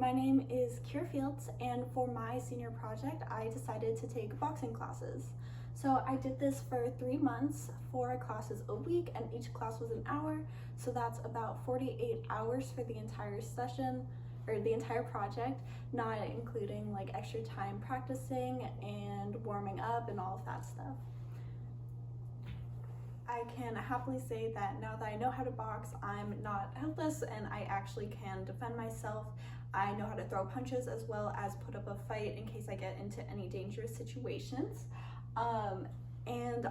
My name is Kira Fields, and for my senior project, I decided to take boxing classes. So I did this for 3 months, 4 classes a week, and each class was an hour. So that's about 48 hours for the entire session, or the entire project, not including like extra time practicing and warming up and all of that stuff. I can happily say that now that I know how to box, I'm not helpless and I actually can defend myself. I know how to throw punches as well as put up a fight in case I get into any dangerous situations. And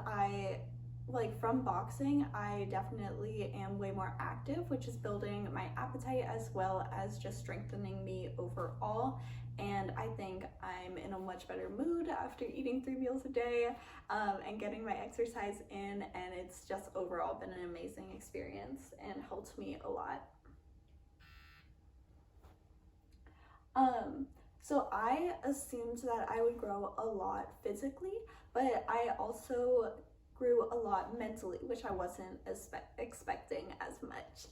from boxing, I definitely am way more active, which is building my appetite as well as just strengthening me overall. And I think I'm in a much better mood after eating 3 meals a day and getting my exercise in, and it's just overall been an amazing experience and helped me a lot. So I assumed that I would grow a lot physically, but I also grew a lot mentally, which I wasn't expecting as much.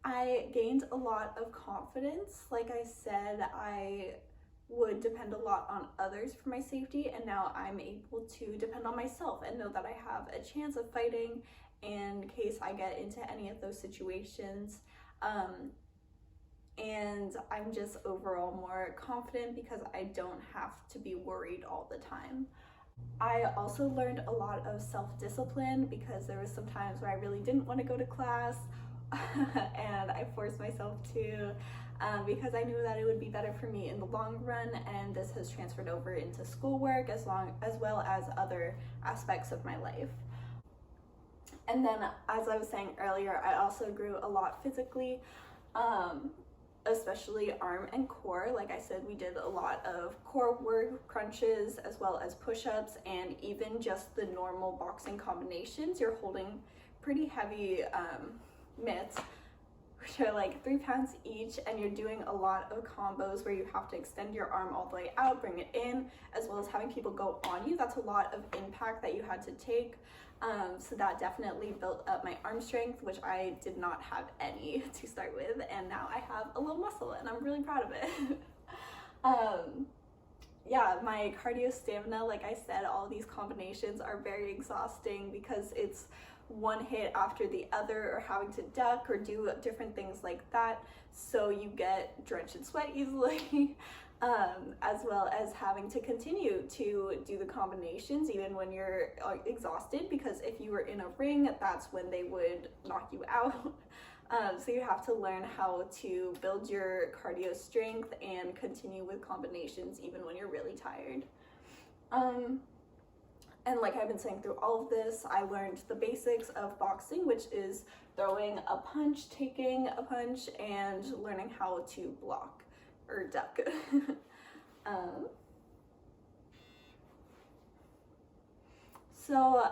I gained a lot of confidence. Like I said, I would depend a lot on others for my safety, and now I'm able to depend on myself and know that I have a chance of fighting in case I get into any of those situations. And I'm just overall more confident because I don't have to be worried all the time. I also learned a lot of self-discipline because there was some times where I really didn't want to go to class and I forced myself to because I knew that it would be better for me in the long run, and this has transferred over into schoolwork as well as other aspects of my life. And then, as I was saying earlier, I also grew a lot physically, especially arm and core. Like I said, we did a lot of core work, crunches, as well as push-ups, and even just the normal boxing combinations. You're holding pretty heavy mitts, which are like 3 pounds each, and you're doing a lot of combos where you have to extend your arm all the way out, bring it in, as well as having people go on you. That's a lot of impact that you had to take. So that definitely built up my arm strength, which I did not have any to start with, and now I have a little muscle and I'm really proud of it. Yeah, my cardio stamina, like I said, all of these combinations are very exhausting because it's one hit after the other, or having to duck or do different things like that, so you get drenched in sweat easily. As well as having to continue to do the combinations even when you're exhausted, because if you were in a ring, that's when they would knock you out. So you have to learn how to build your cardio strength and continue with combinations even when you're really tired. And like I've been saying through all of this, I learned the basics of boxing, which is throwing a punch, taking a punch, and learning how to block or duck. So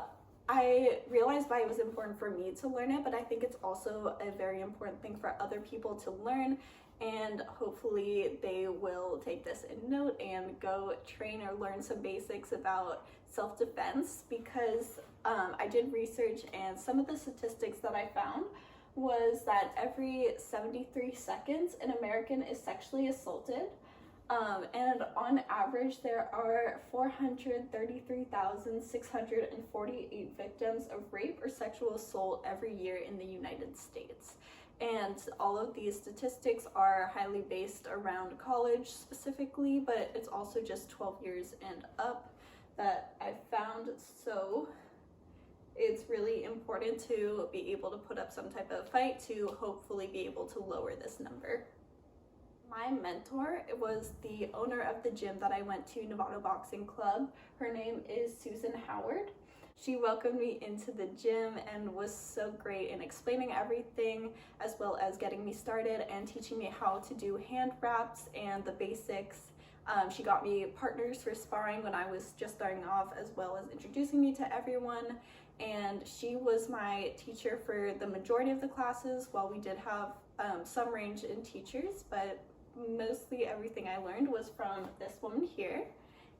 I realized why it was important for me to learn it, but I think it's also a very important thing for other people to learn, and hopefully they will take this in note and go train or learn some basics about self-defense, because I did research, and some of the statistics that I found was that every 73 seconds an American is sexually assaulted, and on average there are 433,648 victims of rape or sexual assault every year in the United States. And all of these statistics are highly based around college specifically, but it's also just 12 years and up that I found. So it's really important to be able to put up some type of fight to hopefully be able to lower this number. My mentor was the owner of the gym that I went to, Novato Boxing Club. Her name is Susan Howard. She welcomed me into the gym and was so great in explaining everything, as well as getting me started and teaching me how to do hand wraps and the basics. She got me partners for sparring when I was just starting off, as well as introducing me to everyone. And she was my teacher for the majority of the classes. While we did have some range in teachers, but mostly everything I learned was from this woman here.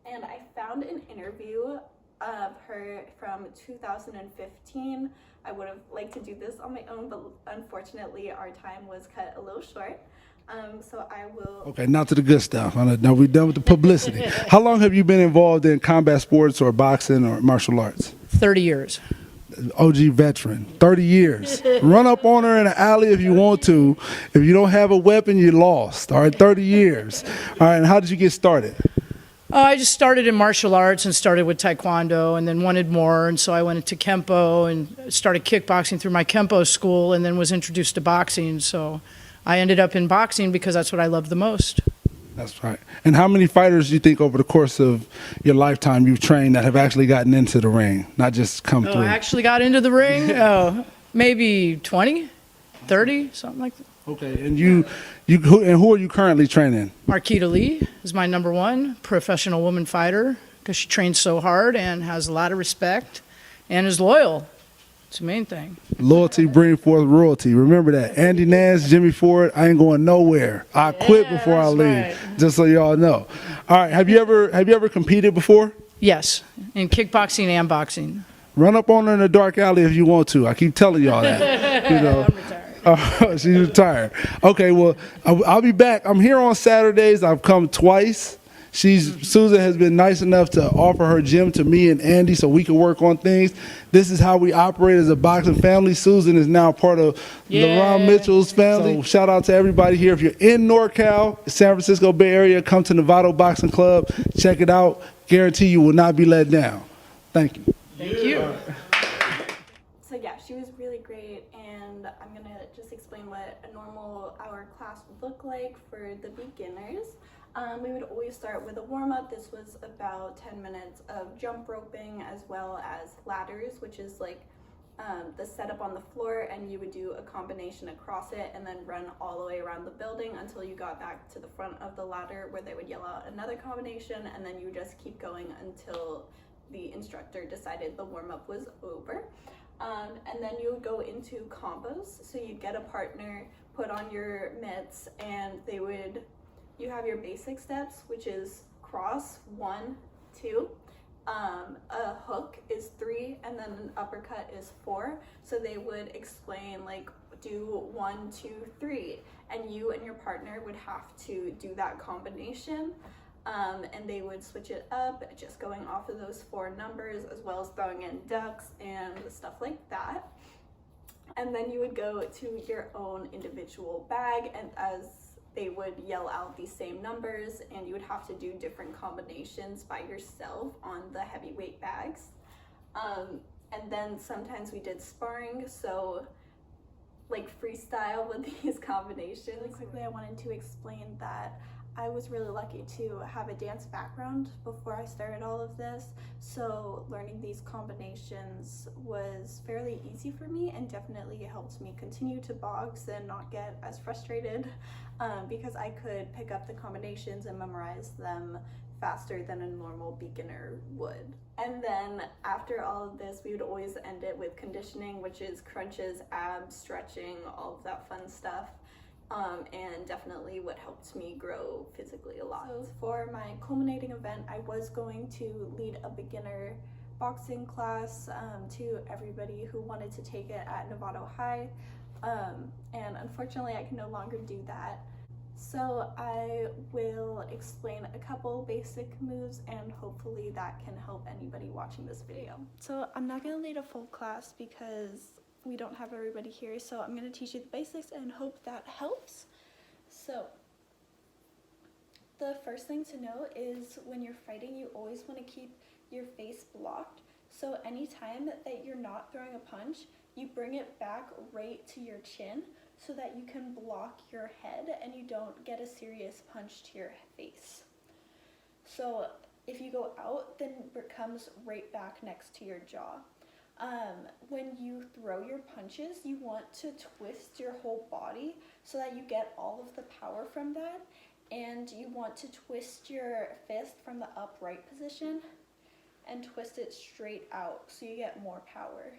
And I found an interview of her from 2015. I would have liked to do this on my own, but unfortunately our time was cut a little short. So I will. Okay, now to the good stuff. Now we're done with the publicity. How long have you been involved in combat sports or boxing or martial arts? 30 years. OG veteran, 30 years. Run up on her in an alley if you want to. If you don't have a weapon, you're lost. All right, 30 years. All right, and how did you get started? I just started in martial arts and started with Taekwondo and then wanted more. And so I went into Kempo and started kickboxing through my Kempo school and then was introduced to boxing. So I ended up in boxing because that's what I love the most. That's right. And how many fighters do you think over the course of your lifetime you've trained that have actually gotten into the ring, not just come through? I actually got into the ring? Maybe 20, 30, something like that. Okay, and who are you currently training? Marquita Lee is my number one professional woman fighter because she trains so hard and has a lot of respect and is loyal. It's the main thing. Loyalty bring forth royalty. Remember that. Andy Nance, Jimmy Ford, I ain't going nowhere. I quit before I leave. Right. Just so y'all know. All right, have you ever competed before? Yes, in kickboxing and boxing. Run up on her in a dark alley if you want to. I keep telling y'all that. You know. I'm retired. She's retired. Okay, well, I'll be back. I'm here on Saturdays. I've come twice. Susan has been nice enough to offer her gym to me and Andy so we can work on things. This is how we operate as a boxing family. Susan is now part of LaRon Mitchell's family. So shout out to everybody here. If you're in NorCal, San Francisco Bay Area, come to Novato Boxing Club. Check it out. Guarantee you will not be let down. Thank you. Thank you. So yeah, she was really great, and I'm gonna just explain what a normal hour class would look like for the beginners. We would always start with a warm-up. This was about 10 minutes of jump roping as well as ladders, which is like the setup on the floor, and you would do a combination across it and then run all the way around the building until you got back to the front of the ladder where they would yell out another combination, and then you would just keep going until the instructor decided the warm-up was over. And then you would go into combos. So you'd get a partner, put on your mitts, and you have your basic steps, which is cross, 1, 2. A hook is 3, and then an uppercut is 4. So they would explain like, do 1, 2, 3, and you and your partner would have to do that combination. And they would switch it up, just going off of those 4 numbers, as well as throwing in ducks and stuff like that. And then you would go to your own individual bag, and as they would yell out these same numbers, and you would have to do different combinations by yourself on the heavyweight bags. And then sometimes we did sparring, so like freestyle with these combinations. Really quickly, I wanted to explain that I was really lucky to have a dance background before I started all of this, so learning these combinations was fairly easy for me and definitely helped me continue to box and not get as frustrated because I could pick up the combinations and memorize them faster than a normal beginner would. And then after all of this, we would always end it with conditioning, which is crunches, abs, stretching, all of that fun stuff. And definitely what helped me grow physically a lot. So for my culminating event, I was going to lead a beginner boxing class to everybody who wanted to take it at Novato High, and unfortunately I can no longer do that. So I will explain a couple basic moves, and hopefully that can help anybody watching this video. So I'm not going to lead a full class because we don't have everybody here, so I'm going to teach you the basics and hope that helps. So the first thing to know is when you're fighting, you always want to keep your face blocked. So anytime that you're not throwing a punch, you bring it back right to your chin so that you can block your head and you don't get a serious punch to your face. So if you go out, then it comes right back next to your jaw. When you throw your punches, you want to twist your whole body so that you get all of the power from that, and you want to twist your fist from the upright position and twist it straight out so you get more power.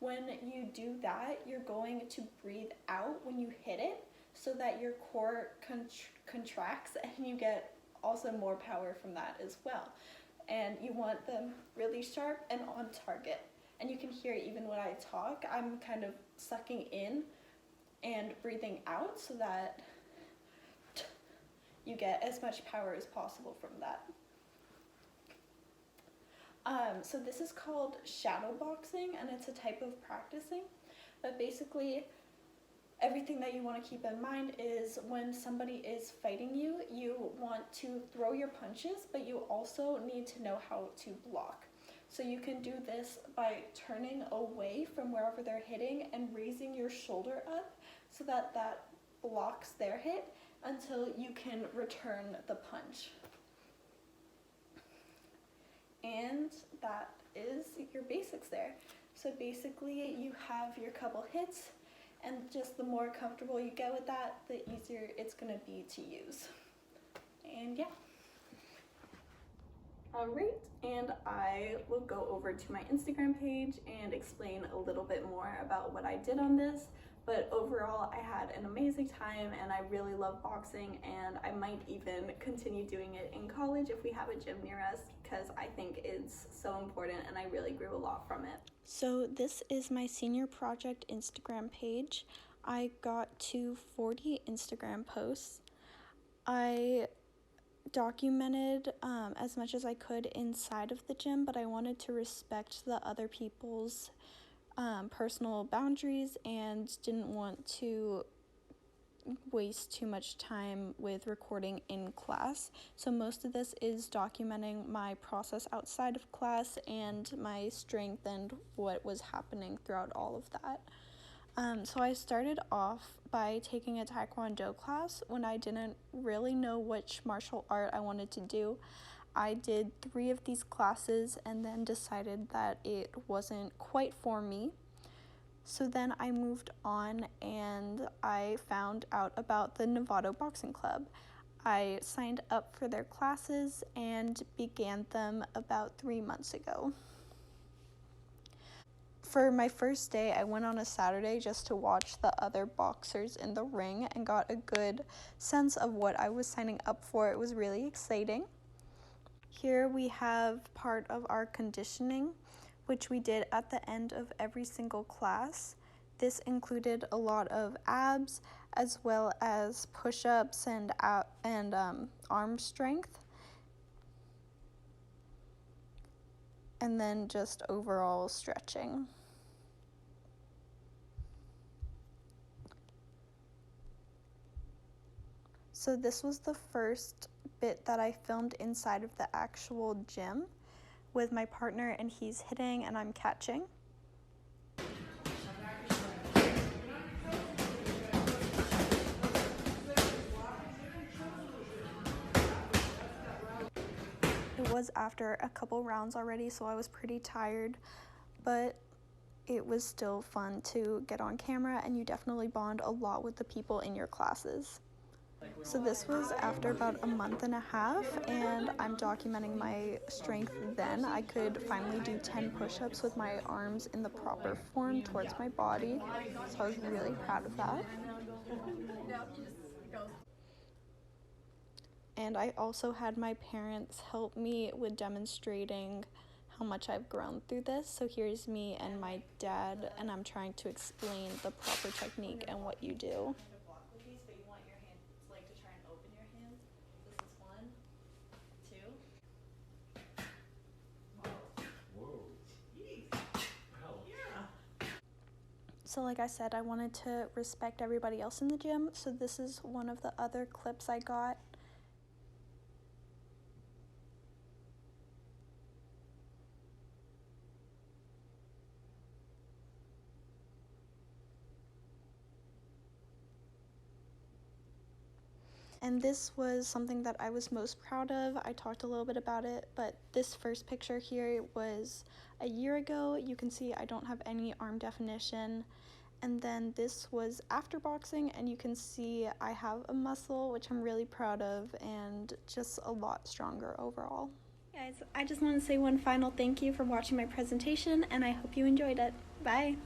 When you do that, you're going to breathe out when you hit it so that your core contracts and you get also more power from that as well. And you want them really sharp and on target. And you can hear even when I talk, I'm kind of sucking in and breathing out so that you get as much power as possible from that. So this is called shadow boxing, and it's a type of practicing. But basically, everything that you want to keep in mind is when somebody is fighting you, you want to throw your punches, but you also need to know how to block. So you can do this by turning away from wherever they're hitting and raising your shoulder up so that that blocks their hit until you can return the punch. And that is your basics there. So basically you have your couple hits, and just the more comfortable you get with that, the easier it's going to be to use. And yeah. Alright, and I will go over to my Instagram page and explain a little bit more about what I did on this. But overall, I had an amazing time, and I really love boxing, and I might even continue doing it in college if we have a gym near us, because I think it's so important and I really grew a lot from it. So this is my senior project Instagram page. I got to 40 Instagram posts. I documented as much as I could inside of the gym, but I wanted to respect the other people's personal boundaries and didn't want to waste too much time with recording in class. So most of this is documenting my process outside of class and my strength and what was happening throughout all of that. So I started off by taking a Taekwondo class when I didn't really know which martial art I wanted to do. I did 3 of these classes and then decided that it wasn't quite for me. So then I moved on and I found out about the Novato Boxing Club. I signed up for their classes and began them about 3 months ago. For my first day, I went on a Saturday just to watch the other boxers in the ring and got a good sense of what I was signing up for. It was really exciting. Here we have part of our conditioning, which we did at the end of every single class. This included a lot of abs as well as push-ups and arm strength. And then just overall stretching. So this was the first bit that I filmed inside of the actual gym with my partner, and he's hitting and I'm catching. It was after a couple rounds already, so I was pretty tired, but it was still fun to get on camera, and you definitely bond a lot with the people in your classes. So this was after about a month and a half, and I'm documenting my strength then. I could finally do 10 push-ups with my arms in the proper form towards my body, so I was really proud of that. And I also had my parents help me with demonstrating how much I've grown through this. So here's me and my dad, and I'm trying to explain the proper technique and what you do. So like I said, I wanted to respect everybody else in the gym, so this is one of the other clips I got. And this was something that I was most proud of. I talked a little bit about it, but this first picture here was a year ago. You can see I don't have any arm definition. And then this was after boxing, and you can see I have a muscle, which I'm really proud of, and just a lot stronger overall. Guys, I just want to say one final thank you for watching my presentation, and I hope you enjoyed it. Bye!